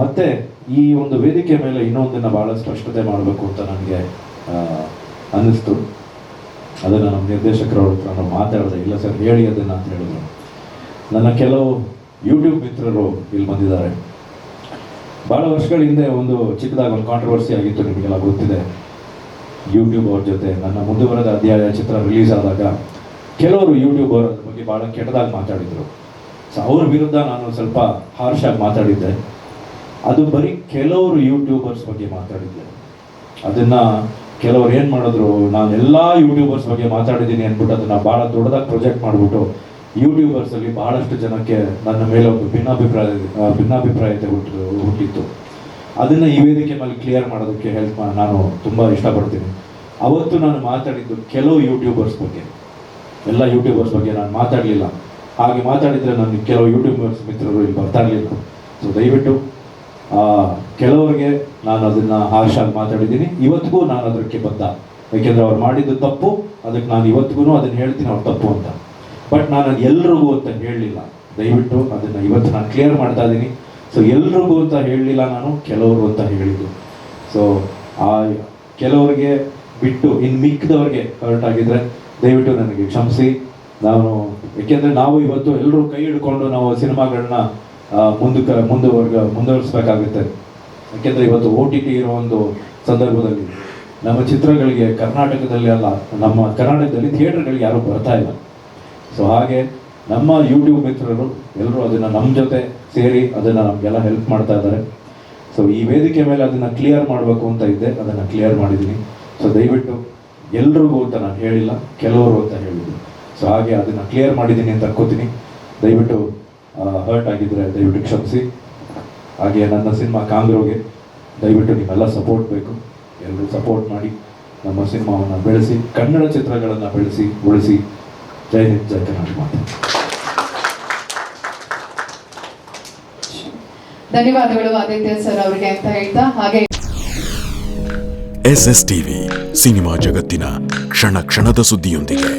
ಮತ್ತೆ ಈ ಒಂದು ವೇದಿಕೆ ಮೇಲೆ ಇನ್ನೊಂದನ್ನು ಭಾಳ ಸ್ಪಷ್ಟತೆ ಮಾಡಬೇಕು ಅಂತ ನನಗೆ ಅನ್ನಿಸ್ತು. ಅದನ್ನು ನಮ್ಮ ನಿರ್ದೇಶಕರವ್ರ ಹತ್ರ ನಾವು ಮಾತಾಡಿದೆ. ಇಲ್ಲ ಸರ್ ಹೇಳಿ ಅದನ್ನು ಅಂತ ಹೇಳಿದ್ರು. ನನ್ನ ಕೆಲವು ಯೂಟ್ಯೂಬ್ ಮಿತ್ರರು ಇಲ್ಲಿ ಬಂದಿದ್ದಾರೆ. ಭಾಳ ವರ್ಷಗಳ ಹಿಂದೆ ಒಂದು ಚಿಕ್ಕದಾಗಿ ಒಂದು ಕಾಂಟ್ರವರ್ಸಿ ಆಗಿತ್ತು, ನಿಮಗೆಲ್ಲ ಗೊತ್ತಿದೆ. ಯೂಟ್ಯೂಬ್ ಅವ್ರ ಜೊತೆ ನನ್ನ ಮುಂದುವರೆದ ಅಧ್ಯಾಯ ಚಿತ್ರ ರಿಲೀಸ್ ಆದಾಗ ಕೆಲವರು ಯೂಟ್ಯೂಬರ್ ಅದ್ರ ಬಗ್ಗೆ ಭಾಳ ಕೆಟ್ಟದಾಗಿ ಮಾತಾಡಿದರು. ಸೊ ಅವ್ರ ವಿರುದ್ಧ ನಾನು ಸ್ವಲ್ಪ ಹಾರ್ಷಾಗಿ ಮಾತಾಡಿದ್ದೆ. ಅದು ಬರೀ ಕೆಲವರು ಯೂಟ್ಯೂಬರ್ಸ್ ಬಗ್ಗೆ ಮಾತಾಡಿದ್ದೆ. ಅದನ್ನು ಕೆಲವರು ಏನು ಮಾಡಿದ್ರು, ನಾನು ಎಲ್ಲ ಯೂಟ್ಯೂಬರ್ಸ್ ಬಗ್ಗೆ ಮಾತಾಡಿದ್ದೀನಿ ಅಂದ್ಬಿಟ್ಟು ಅದನ್ನು ಭಾಳ ದೊಡ್ಡದಾಗಿ ಪ್ರೊಜೆಕ್ಟ್ ಮಾಡಿಬಿಟ್ಟು ಯೂಟ್ಯೂಬರ್ಸಲ್ಲಿ ಭಾಳಷ್ಟು ಜನಕ್ಕೆ ನನ್ನ ಮೇಲೆ ಒಂದು ಭಿನ್ನಾಭಿಪ್ರಾಯತೆ ಹುಟ್ಟಿತ್ತು. ಅದನ್ನು ಈ ವೇದಿಕೆ ಮೇಲೆ ಕ್ಲಿಯರ್ ಮಾಡೋದಕ್ಕೆ ನಾನು ತುಂಬ ಇಷ್ಟಪಡ್ತೀನಿ. ಅವತ್ತು ನಾನು ಮಾತಾಡಿದ್ದು ಕೆಲವು ಯೂಟ್ಯೂಬರ್ಸ್ ಬಗ್ಗೆ, ಎಲ್ಲ ಯೂಟ್ಯೂಬರ್ಸ್ ಬಗ್ಗೆ ನಾನು ಮಾತಾಡಲಿಲ್ಲ. ಹಾಗೆ ಮಾತಾಡಿದರೆ ನನಗೆ ಕೆಲವು ಯೂಟ್ಯೂಬರ್ಸ್ ಮಿತ್ರರು ಇಲ್ಲಿ ಬರ್ತಾ ಇರಲಿಲ್ಲ. ಸೊ ದಯವಿಟ್ಟು ಕೆಲವರಿಗೆ ನಾನು ಅದನ್ನು ಹಾರ್ಷಾಗಿ ಮಾತಾಡಿದ್ದೀನಿ. ಇವತ್ತಿಗೂ ನಾನು ಅದಕ್ಕೆ ಬದ್ಧ. ಯಾಕೆಂದರೆ ಅವ್ರು ಮಾಡಿದ್ದು ತಪ್ಪು, ಅದಕ್ಕೆ ನಾನು ಇವತ್ತಿಗೂ ಅದನ್ನು ಹೇಳ್ತೀನಿ ಅವ್ರು ತಪ್ಪು ಅಂತ. ಬಟ್ ನಾನು ಅದು ಎಲ್ರಿಗೂ ಅಂತ ಹೇಳಲಿಲ್ಲ. ದಯವಿಟ್ಟು ಅದನ್ನು ಇವತ್ತು ನಾನು ಕ್ಲಿಯರ್ ಮಾಡ್ತಾ ಇದ್ದೀನಿ. ಸೊ ಎಲ್ರಿಗೂ ಅಂತ ಹೇಳಲಿಲ್ಲ, ನಾನು ಕೆಲವರು ಅಂತ ಹೇಳಿದ್ದು. ಸೊ ಆ ಕೆಲವರಿಗೆ ಬಿಟ್ಟು ಇನ್ನು ಮಿಕ್ಕಿದವ್ರಿಗೆ ಹರ್ಟ್ ಆಗಿದ್ರೆ ದಯವಿಟ್ಟು ನನಗೆ ಕ್ಷಮಿಸಿ. ಏಕೆಂದರೆ ನಾವು ಇವತ್ತು ಎಲ್ಲರೂ ಕೈ ಹಿಡ್ಕೊಂಡು ನಾವು ಸಿನಿಮಾಗಳನ್ನ ಮುಂದುವರಿಸಬೇಕಾಗುತ್ತೆ. ಯಾಕೆಂದರೆ ಇವತ್ತು OTT ಇರೋ ಒಂದು ಸಂದರ್ಭದಲ್ಲಿ ನಮ್ಮ ಚಿತ್ರಗಳಿಗೆ ಕರ್ನಾಟಕದಲ್ಲಿ ಅಲ್ಲ, ನಮ್ಮ ಕರ್ನಾಟಕದಲ್ಲಿ ಥಿಯೇಟರ್ಗಳಿಗೆ ಯಾರೂ ಬರ್ತಾ ಇಲ್ಲ. ಸೊ ಹಾಗೆ ನಮ್ಮ ಯೂಟ್ಯೂಬ್ ಮಿತ್ರರು ಎಲ್ಲರೂ ಅದನ್ನು ನಮ್ಮ ಜೊತೆ ಸೇರಿ ಅದನ್ನು ನಮಗೆಲ್ಲ ಹೆಲ್ಪ್ ಮಾಡ್ತಾ ಇದ್ದಾರೆ. ಸೊ ಈ ವೇದಿಕೆ ಮೇಲೆ ಅದನ್ನು ಕ್ಲಿಯರ್ ಮಾಡಬೇಕು ಅಂತ ಇದ್ದೆ, ಅದನ್ನು ಕ್ಲಿಯರ್ ಮಾಡಿದ್ದೀನಿ. ಸೊ ದಯವಿಟ್ಟು ಎಲ್ರಿಗೂ ಅಂತ ನಾನು ಹೇಳಿಲ್ಲ, ಕೆಲವರು ಅಂತ ಹೇಳಿದ್ದೀನಿ. ಸೊ ಹಾಗೆ ಅದನ್ನು ಕ್ಲಿಯರ್ ಮಾಡಿದ್ದೀನಿ ಅಂತ ಅನ್ಕೋತೀನಿ. ದಯವಿಟ್ಟು ಹರ್ಟ್ ಆಗಿದ್ದರೆ ದಯವಿಟ್ಟು ಕ್ಷಮಿಸಿ. ಹಾಗೆ ನನ್ನ ಸಿನಿಮಾ ಕಾಂಗ್ರೋಗೆ ದಯವಿಟ್ಟು ನೀವೆಲ್ಲ ಸಪೋರ್ಟ್ ಬೇಕು. ಎಲ್ಲರೂ ಸಪೋರ್ಟ್ ಮಾಡಿ ನಮ್ಮ ಸಿನಿಮಾವನ್ನು ಬೆಳೆಸಿ, ಕನ್ನಡ ಚಿತ್ರಗಳನ್ನು ಬೆಳೆಸಿ ಉಳಿಸಿ. ಜೈ ಹಿಂದ್, ಜೈ ಕರ್ನಾಟಕ ಮಾತೆ. ಧನ್ಯವಾದಗಳು ಆದಿತ್ಯ ಸರ್ ಅವರಿಗೆ ಅಂತ ಹೇಳ್ತಾ, ಹಾಗೆ SSTV ಸಿನಿಮಾ ಜಗತ್ತಿನ ಕ್ಷಣ ಕ್ಷಣದ ಸುದ್ದಿಯೊಂದಿಗೆ.